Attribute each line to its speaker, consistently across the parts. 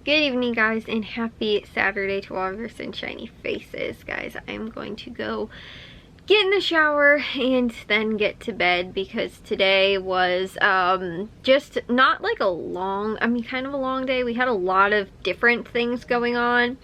Speaker 1: Good evening, guys, and happy Saturday to all of your sunshiny faces. Guys, I'm going to go get in the shower and then get to bed because today was just not like a long, kind of a long day. We had a lot of different things going on.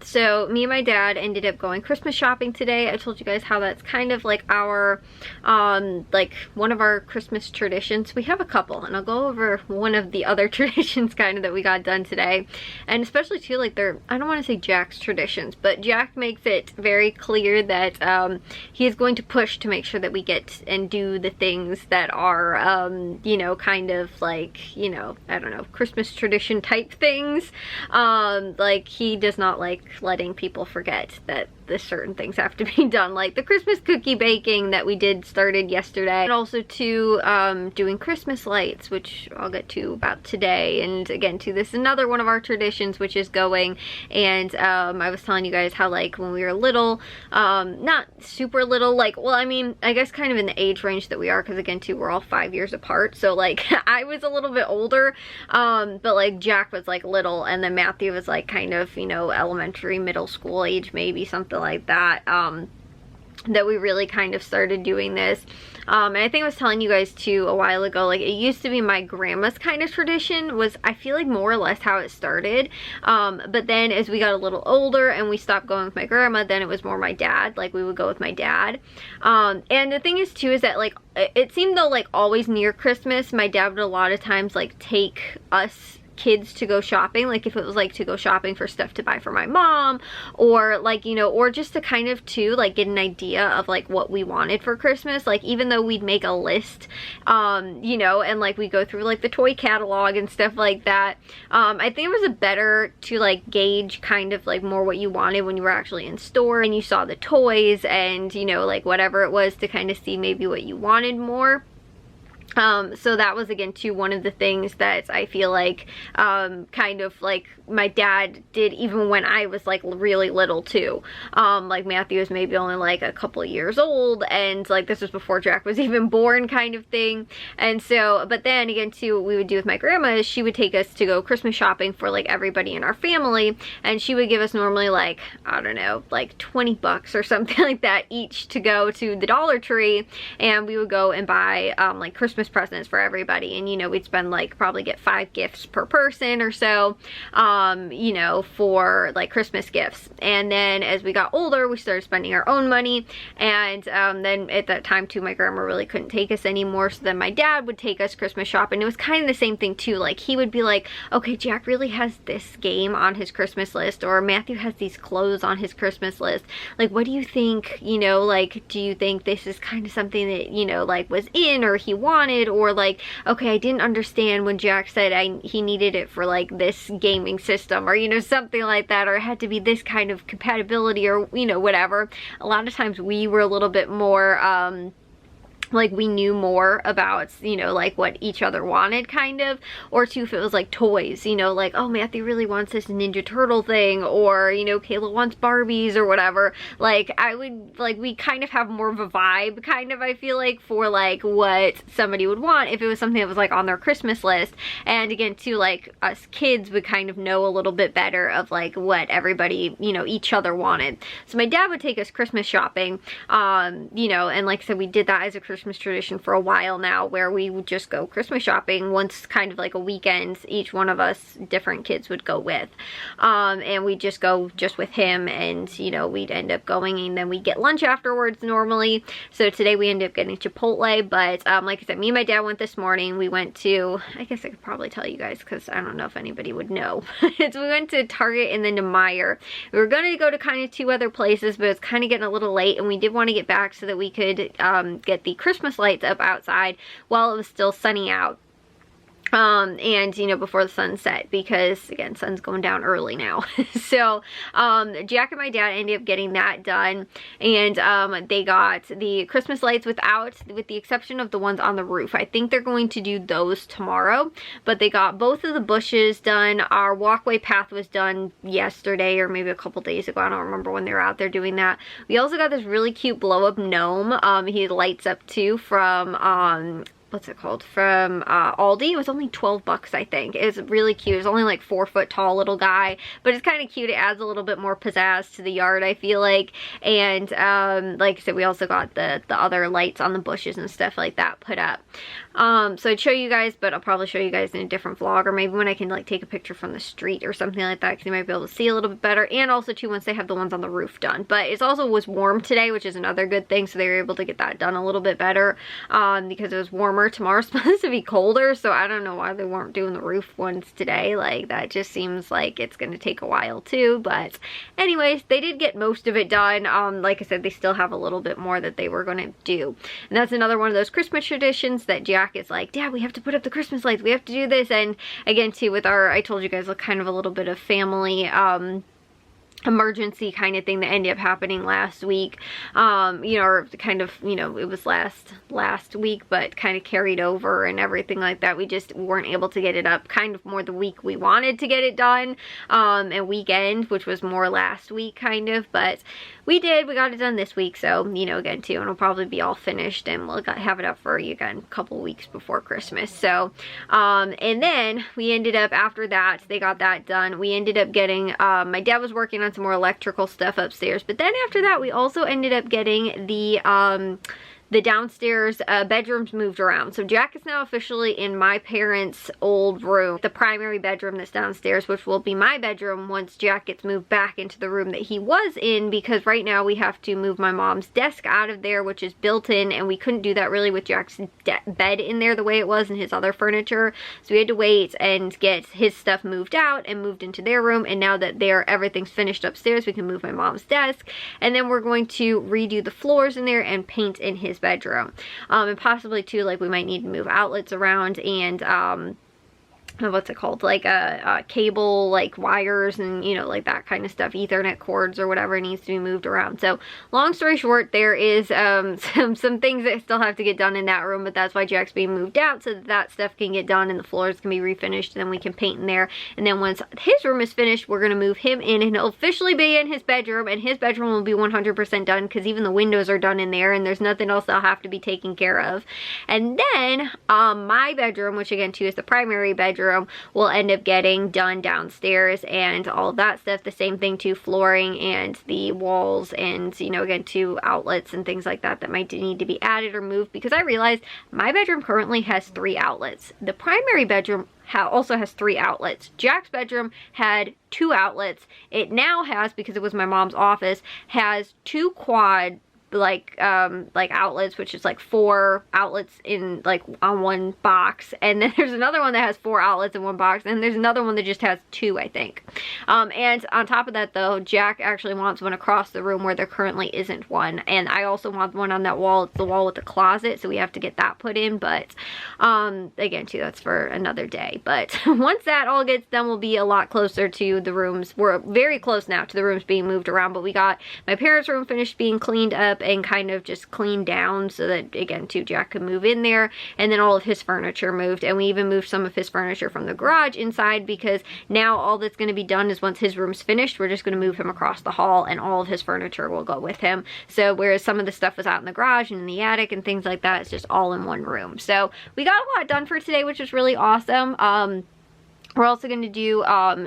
Speaker 1: So me and my dad ended up going Christmas shopping today. I told you guys how that's kind of like our like one of our Christmas traditions. We have a couple, and I'll go over one of the other traditions kind of that we got done today. And especially too, like, they're, I don't want to say Jack's traditions, but Jack makes it very clear that he is going to push to make sure that we get and do the things that are you know, kind of like, you know, I don't know, Christmas tradition type things. Like, he does not like letting people forget that the certain things have to be done, like the Christmas cookie baking that we started yesterday, and also to doing Christmas lights, which I'll get to about today. And again, too, this is another one of our traditions, which is going. And I was telling you guys how, like, when we were little, not super little, like, well, I mean, I guess kind of in the age range that we are, because again, too, we're all 5 years apart, so like I was a little bit older, but like Jack was like little, and then Matthew was like kind of, you know, elementary, middle school age, maybe something like that, that we really kind of started doing this. And I think I was telling you guys too a while ago, like, it used to be my grandma's kind of tradition, was I feel like more or less how it started. But then as we got a little older and we stopped going with my grandma, then it was more my dad, like we would go with my dad. And the thing is too, is that like, it seemed though like always near Christmas, my dad would a lot of times like take us kids to go shopping, like if it was like to go shopping for stuff to buy for my mom, or like, you know, or just to kind of too like get an idea of like what we wanted for Christmas. Like, even though we'd make a list, you know, and like we go through like the toy catalog and stuff like that, I think it was better to like gauge kind of like more what you wanted when you were actually in store and you saw the toys and, you know, like whatever it was, to kind of see maybe what you wanted more. So that was again too one of the things that I feel like kind of like my dad did even when I was like really little too. Like Matthew was maybe only like a couple of years old, and like this was before Jack was even born kind of thing. And so, but then again too, what we would do with my grandma is she would take us to go Christmas shopping for like everybody in our family, and she would give us normally like, I don't know, like 20 bucks or something like that each to go to the Dollar Tree, and we would go and buy like Christmas presents for everybody. And you know, we'd spend like probably get 5 gifts per person or so, you know, for like Christmas gifts. And then as we got older, we started spending our own money, and then at that time too, my grandma really couldn't take us anymore, so then my dad would take us Christmas shopping. It was kind of the same thing too, like he would be like, okay, Jack really has this game on his Christmas list, or Matthew has these clothes on his Christmas list, like what do you think, you know, like do you think this is kind of something that, you know, like was in or he wanted, or like, okay, I didn't understand when Jack said he needed it for like this gaming system, or you know, something like that, or it had to be this kind of compatibility, or you know, whatever. A lot of times we were a little bit more like we knew more about, you know, like what each other wanted kind of. Or too, if it was like toys, you know, like, oh, Matthew really wants this Ninja Turtle thing, or you know, Kayla wants Barbies or whatever. Like I would, like, we kind of have more of a vibe kind of, I feel like, for like what somebody would want if it was something that was like on their Christmas list. And again too, like us kids would kind of know a little bit better of like what everybody, you know, each other wanted. So my dad would take us Christmas shopping, you know, and like I said, we did that as a Christmas tradition for a while now, where we would just go Christmas shopping once kind of like a weekend, each one of us different kids would go with, and we'd just go just with him, and you know, we'd end up going and then we'd get lunch afterwards normally. So today we ended up getting Chipotle, but like I said, me and my dad went this morning. We went to, I guess I could probably tell you guys because I don't know if anybody would know. So we went to Target and then to Meijer. We were going to go to kind of 2 other places, but it's kind of getting a little late, and we did want to get back so that we could get the Christmas lights up outside while it was still sunny out. And you know, before the sun set, because again, sun's going down early now. So Jack and my dad ended up getting that done, and they got the Christmas lights with the exception of the ones on the roof. I think they're going to do those tomorrow, but they got both of the bushes done. Our walkway path was done yesterday, or maybe a couple days ago. I don't remember when they were out there doing that. We also got this really cute blow up gnome. He lights up too, from what's it called, from Aldi. It was only 12 bucks, I think. It's really cute. It's only like 4 foot tall little guy, but it's kind of cute. It adds a little bit more pizzazz to the yard, I feel like. And like I said, we also got the other lights on the bushes and stuff like that put up. So I'd show you guys, but I'll probably show you guys in a different vlog, or maybe when I can like take a picture from the street or something like that, because you might be able to see a little bit better. And also too, once they have the ones on the roof done. But it also was warm today, which is another good thing, so they were able to get that done a little bit better, because it was warmer. Tomorrow's supposed to be colder, so I don't know why they weren't doing the roof ones today. Like, that just seems like it's gonna take a while too. But anyways, they did get most of it done. Like I said, they still have a little bit more that they were gonna do, and that's another one of those Christmas traditions that Jack is like, Dad, we have to put up the Christmas lights, we have to do this. And again too, with our, I told you guys, kind of a little bit of family emergency kind of thing that ended up happening last week, you know, or kind of, you know, it was last week, but kind of carried over and everything like that. We just weren't able to get it up kind of more the week we wanted to get it done, and weekend, which was more last week kind of, but we got it done this week. So, you know, again too, and it'll probably be all finished, and we'll have it up for you again a couple weeks before Christmas. So and then we ended up, after that, they got that done, we ended up getting, my dad was working on some more electrical stuff upstairs, but then after that we also ended up getting the downstairs bedrooms moved around. So Jack is now officially in my parents' old room, the primary bedroom that's downstairs, which will be my bedroom once Jack gets moved back into the room that he was in, because right now we have to move my mom's desk out of there, which is built in, and we couldn't do that really with Jack's bed in there the way it was and his other furniture. So we had to wait and get his stuff moved out and moved into their room, and now that everything's finished upstairs, we can move my mom's desk, and then we're going to redo the floors in there and paint in his bedroom, and possibly too, like, we might need to move outlets around, and what's it called, like a cable, like wires and, you know, like that kind of stuff, Ethernet cords or whatever needs to be moved around. So long story short, there is some things that still have to get done in that room, but that's why Jack's being moved out, so that stuff can get done and the floors can be refinished, and then we can paint in there. And then once his room is finished, we're gonna move him in, and he'll officially be in his bedroom, and his bedroom will be 100% done, because even the windows are done in there, and there's nothing else that'll have to be taken care of. And then my bedroom, which again too is the primary bedroom, will end up getting done downstairs, and all of that stuff. The same thing too, flooring and the walls, and, you know, again too, outlets and things like that that might need to be added or moved, because I realized my bedroom currently has 3 outlets. The primary bedroom also has 3 outlets. Jack's bedroom had 2 outlets. It now has, because it was my mom's office, has 2 quad like outlets, which is like 4 outlets in, like, on one box, and then there's another one that has 4 outlets in one box, and there's another one that just has 2, I think. And on top of that though, Jack actually wants one across the room where there currently isn't one, and I also want one on that wall. It's the wall with the closet, so we have to get that put in, but again too, that's for another day. But once that all gets done, we'll be a lot closer to the rooms. We're very close now to the rooms being moved around, but we got my parents' room finished being cleaned up and kind of just cleaned down, so that again too, Jack could move in there, and then all of his furniture moved, and we even moved some of his furniture from the garage inside, because now all that's going to be done is once his room's finished, we're just going to move him across the hall, and all of his furniture will go with him. So whereas some of the stuff was out in the garage and in the attic and things like that, it's just all in one room. So we got a lot done for today, which was really awesome. We're also going to do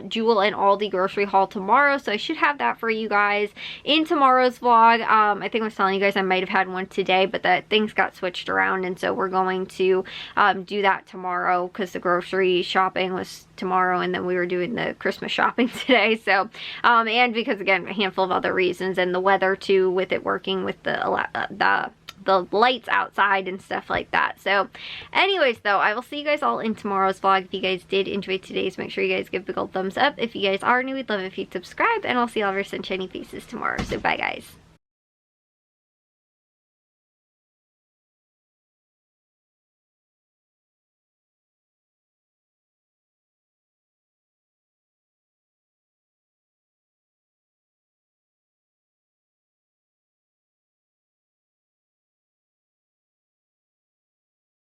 Speaker 1: Jewel and Aldi grocery haul tomorrow, so I should have that for you guys in tomorrow's vlog. I think I was telling you guys I might have had one today, but that things got switched around, and so we're going to do that tomorrow, because the grocery shopping was tomorrow, and then we were doing the Christmas shopping today. So and because, again, a handful of other reasons, and the weather too, with it working with the lights outside and stuff like that. So anyways though, I will see you guys all in tomorrow's vlog. If you guys did enjoy today's, make sure you guys give a big old thumbs up. If you guys are new, we'd love it if you'd subscribe, and I'll see all of your sunshiny faces tomorrow. So bye guys.